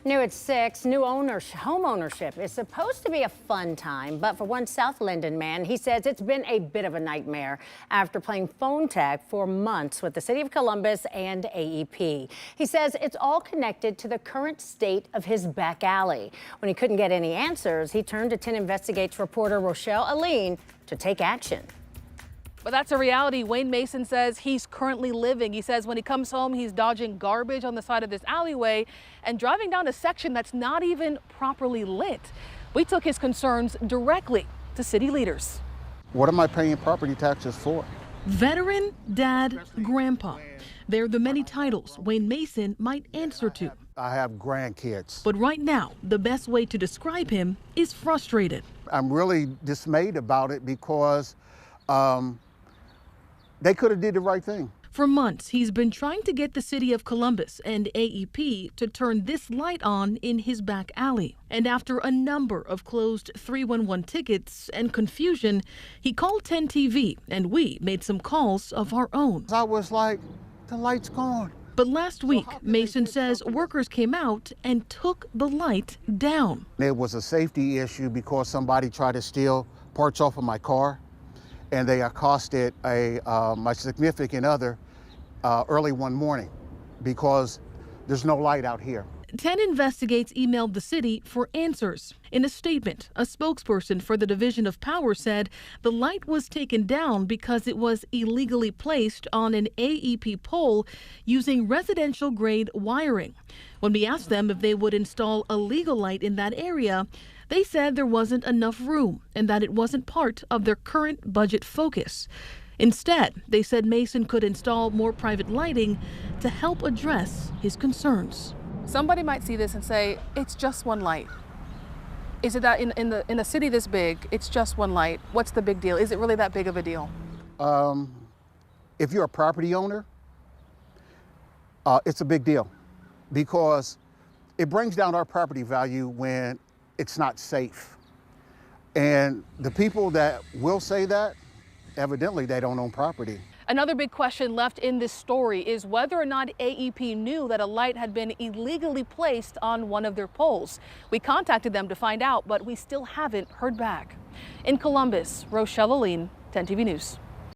New at 6, new home ownership is supposed to be a fun time, but for one South Linden man, he says it's been a bit of a nightmare after playing phone tag for months with the city of Columbus and AEP. He says it's all connected to the current state of his back alley. When he couldn't get any answers, he turned to 10 Investigates reporter Rochelle Aline to take action. But that's a reality Wayne Mason says he's currently living. He says when he comes home, he's dodging garbage on the side of this alleyway and driving down a section that's not even properly lit. We took his concerns directly to city leaders. What am I paying property taxes for? Veteran, dad, grandpa. They're the many titles Wayne Mason might answer to. I have grandkids. But right now, the best way to describe him is frustrated. I'm really dismayed about it because they could have did the right thing. For months, he's been trying to get the city of Columbus and AEP to turn this light on in his back alley. And after a number of closed 311 tickets and confusion, he called 10 TV and we made some calls of our own. I was like, the light's gone. But last week, Mason says workers came out and took the light down. It was a safety issue because somebody tried to steal parts off of my car, and they accosted my significant other early one morning because there's no light out here. 10 Investigates emailed the city for answers. In a statement, a spokesperson for the Division of Power said the light was taken down because it was illegally placed on an AEP pole using residential-grade wiring. When we asked them if they would install a legal light in that area, they said there wasn't enough room and that it wasn't part of their current budget focus. Instead, they said Mason could install more private lighting to help address his concerns. Somebody might see this and say, it's just one light. Is it that in a city this big, it's just one light? What's the big deal? Is it really that big of a deal? If you're a property owner, it's a big deal because it brings down our property value when it's not safe. And the people that will say that, evidently they don't own property. Another big question left in this story is whether or not AEP knew that a light had been illegally placed on one of their poles. We contacted them to find out, but we still haven't heard back. In Columbus, Rochelle Aline, 10 TV News.